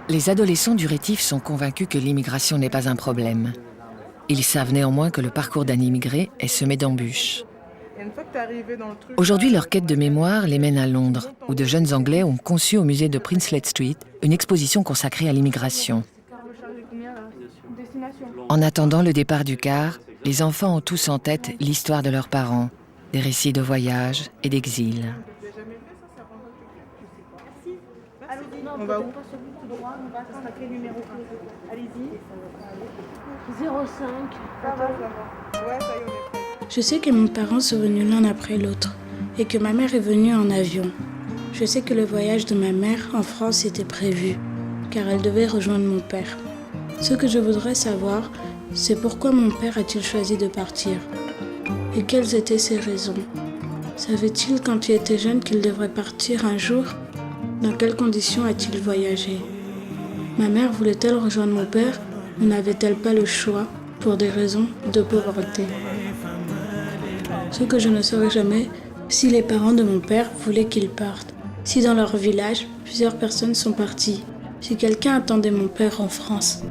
Les adolescents du Rétif sont convaincus que l'immigration n'est pas un problème. Ils savent néanmoins que le parcours d'un immigré est semé d'embûches. Aujourd'hui, leur quête de mémoire les mène à Londres, où de jeunes Anglais ont conçu au musée de Princelet Street une exposition consacrée à l'immigration. En attendant le départ du car, les enfants ont tous en tête l'histoire de leurs parents, des récits de voyage et d'exil. On va où? 05. Je sais que mes parents sont venus l'un après l'autre et que ma mère est venue en avion. Je sais que le voyage de ma mère en France était prévu, car elle devait rejoindre mon père. Ce que je voudrais savoir, c'est pourquoi mon père a-t-il choisi de partir? Et quelles étaient ses raisons? Savait-il quand il était jeune qu'il devrait partir un jour? Dans quelles conditions a-t-il voyagé? Ma mère voulait-elle rejoindre mon père ou n'avait-elle pas le choix pour des raisons de pauvreté? Ce que je ne saurais jamais, si les parents de mon père voulaient qu'il parte, si dans leur village, plusieurs personnes sont parties, si quelqu'un attendait mon père en France.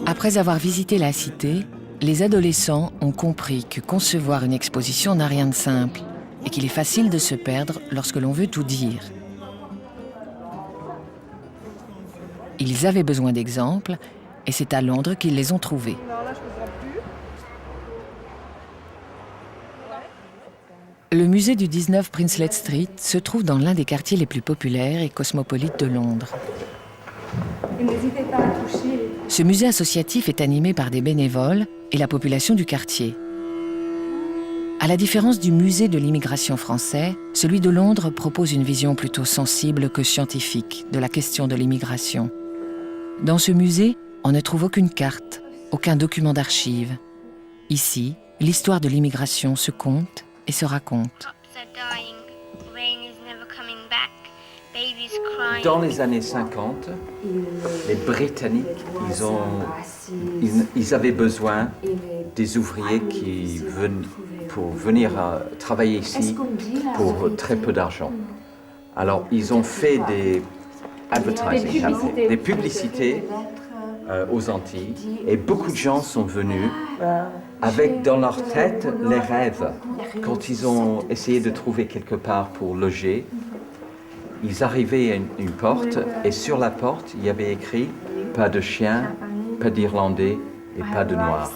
Après avoir visité la cité, les adolescents ont compris que concevoir une exposition n'a rien de simple et qu'il est facile de se perdre lorsque l'on veut tout dire. Ils avaient besoin d'exemples et c'est à Londres qu'ils les ont trouvés. Le musée du 19 Princelet Street se trouve dans l'un des quartiers les plus populaires et cosmopolites de Londres. Et n'hésitez pas à toucher. Ce musée associatif est animé par des bénévoles et la population du quartier. À la différence du musée de l'immigration français, celui de Londres propose une vision plutôt sensible que scientifique de la question de l'immigration. Dans ce musée, on ne trouve aucune carte, aucun document d'archives. Ici, l'histoire de l'immigration se conte et se raconte. Dans les années 50, les Britanniques, ils avaient besoin des ouvriers pour venir travailler ici pour très peu d'argent. Alors, ils ont fait des publicités aux Antilles et beaucoup de gens sont venus avec dans leur tête les rêves. Quand ils ont essayé de trouver quelque part pour loger, ils arrivaient à une porte et sur la porte, il y avait écrit « Pas de chien, pas d'Irlandais et pas de Noirs ».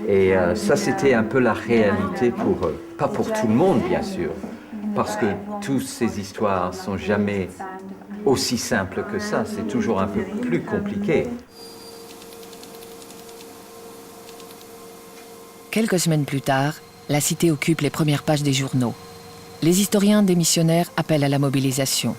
Et ça, c'était un peu la réalité pour eux. Pas pour tout le monde, bien sûr, parce que toutes ces histoires sont jamais aussi simples que ça. C'est toujours un peu plus compliqué. Quelques semaines plus tard, la cité occupe les premières pages des journaux. Les historiens démissionnaires appellent à la mobilisation.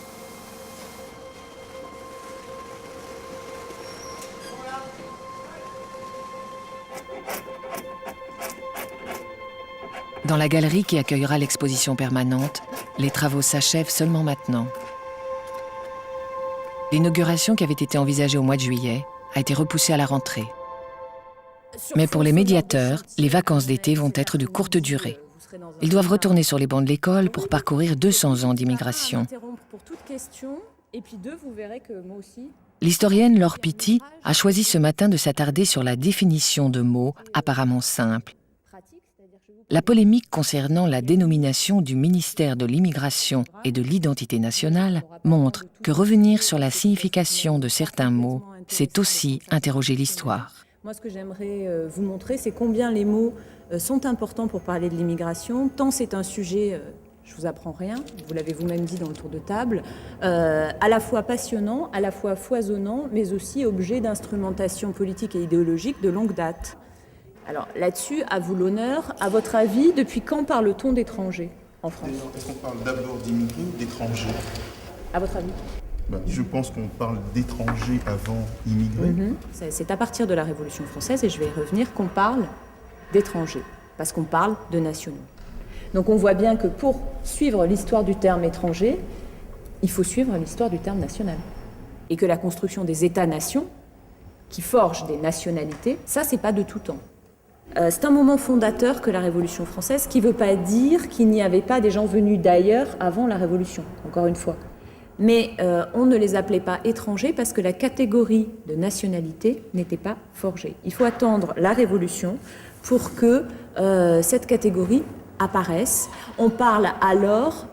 Dans la galerie qui accueillera l'exposition permanente, les travaux s'achèvent seulement maintenant. L'inauguration qui avait été envisagée au mois de juillet a été repoussée à la rentrée. Mais pour les médiateurs, les vacances d'été vont être de courte durée. Ils doivent retourner sur les bancs de l'école pour parcourir 200 ans d'immigration. L'historienne Laure Pitty a choisi ce matin de s'attarder sur la définition de mots apparemment simples. La polémique concernant la dénomination du ministère de l'Immigration et de l'Identité nationale montre que revenir sur la signification de certains mots, c'est aussi interroger l'histoire. Moi, ce que j'aimerais vous montrer, c'est combien les mots sont importants pour parler de l'immigration, tant c'est un sujet, je vous apprends rien, vous l'avez vous-même dit dans le tour de table, à la fois passionnant, à la fois foisonnant, mais aussi objet d'instrumentation politique et idéologique de longue date. Alors là-dessus, à vous l'honneur. À votre avis, depuis quand parle-t-on d'étrangers en France? Est-ce qu'on parle d'abord d'immigrés ou d'étrangers? À votre avis? Je pense qu'on parle d'étrangers avant immigrés. C'est à partir de la Révolution française, et je vais y revenir, qu'on parle d'étrangers, parce qu'on parle de nationaux. Donc on voit bien que pour suivre l'histoire du terme étranger, il faut suivre l'histoire du terme national. Et que la construction des États-nations, qui forgent des nationalités, ça, c'est pas de tout temps. C'est un moment fondateur que la Révolution française, qui ne veut pas dire qu'il n'y avait pas des gens venus d'ailleurs avant la Révolution, encore une fois. Mais on ne les appelait pas étrangers parce que la catégorie de nationalité n'était pas forgée. Il faut attendre la Révolution pour que cette catégorie apparaisse. On parle alors,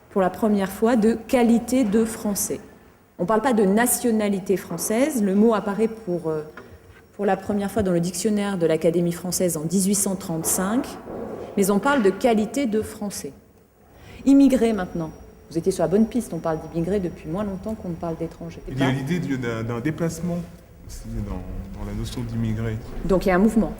pour la première fois, de qualité de français. On ne parle pas de nationalité française. Le mot apparaît pour la première fois dans le dictionnaire de l'Académie française en 1835, mais on parle de qualité de français. Immigrés maintenant. Vous étiez sur la bonne piste, on parle d'immigrés depuis moins longtemps qu'on ne parle d'étrangers. Il y a l'idée d'un déplacement aussi dans la notion d'immigré. Donc il y a un mouvement.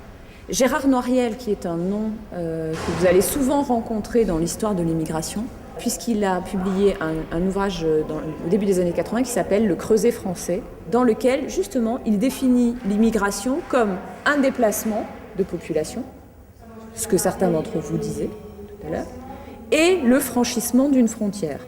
Gérard Noiriel, qui est un nom que vous allez souvent rencontrer dans l'histoire de l'immigration, puisqu'il a publié un ouvrage au début des années 80 qui s'appelle « Le Creuset français », dans lequel, justement, il définit l'immigration comme un déplacement de population, ce que certains d'entre vous disaient tout à l'heure, et le franchissement d'une frontière.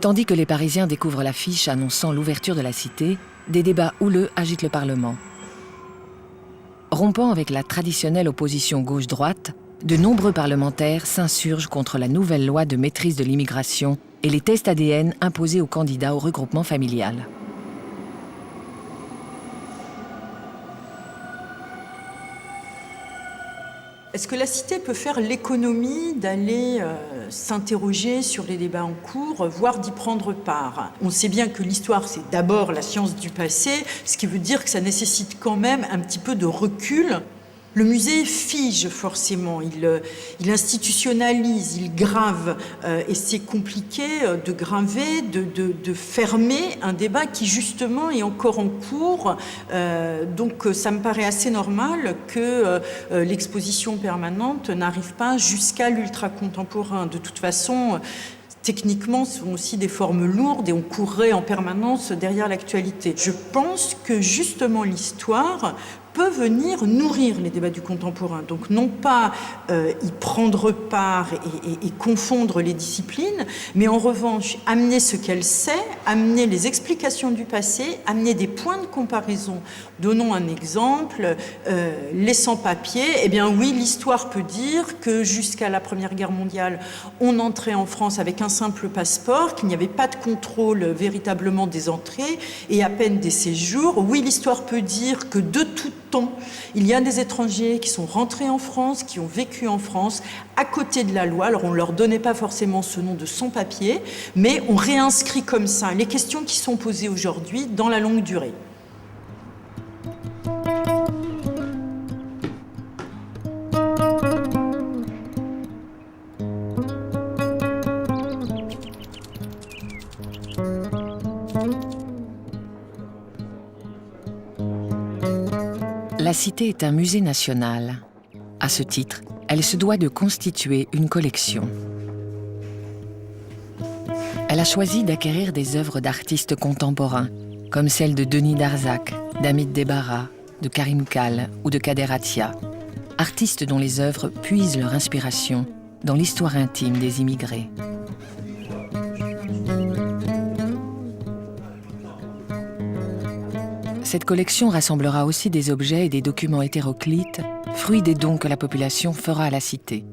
Tandis que les Parisiens découvrent l'affiche annonçant l'ouverture de la cité, des débats houleux agitent le Parlement. Rompant avec la traditionnelle opposition gauche-droite, de nombreux parlementaires s'insurgent contre la nouvelle loi de maîtrise de l'immigration et les tests ADN imposés aux candidats au regroupement familial. Est-ce que la cité peut faire l'économie d'aller s'interroger sur les débats en cours, voire d'y prendre part? On sait bien que l'histoire, c'est d'abord la science du passé, ce qui veut dire que ça nécessite quand même un petit peu de recul. Le musée fige forcément, il institutionnalise, il grave, et c'est compliqué de graver, de fermer un débat qui justement est encore en cours. Donc ça me paraît assez normal que l'exposition permanente n'arrive pas jusqu'à l'ultra-contemporain. De toute façon, techniquement, ce sont aussi des formes lourdes et on courrait en permanence derrière l'actualité. Je pense que justement l'histoire peut venir nourrir les débats du contemporain. Donc non pas y prendre part et confondre les disciplines, mais en revanche amener ce qu'elle sait, amener les explications du passé, amener des points de comparaison. Donnons un exemple, les sans-papiers. Eh bien oui, l'histoire peut dire que jusqu'à la Première Guerre mondiale, on entrait en France avec un simple passeport, qu'il n'y avait pas de contrôle véritablement des entrées et à peine des séjours. Oui, l'histoire peut dire que de tout temps, il y a des étrangers qui sont rentrés en France, qui ont vécu en France, à côté de la loi. Alors on ne leur donnait pas forcément ce nom de sans-papiers, mais on réinscrit comme ça les questions qui sont posées aujourd'hui dans la longue durée. La cité est un musée national. À ce titre, elle se doit de constituer une collection. Elle a choisi d'acquérir des œuvres d'artistes contemporains, comme celles de Denis Darzac, d'Hamid Debara, de Karim Kal ou de Kader Attia, artistes dont les œuvres puisent leur inspiration dans l'histoire intime des immigrés. Cette collection rassemblera aussi des objets et des documents hétéroclites, fruits des dons que la population fera à la cité.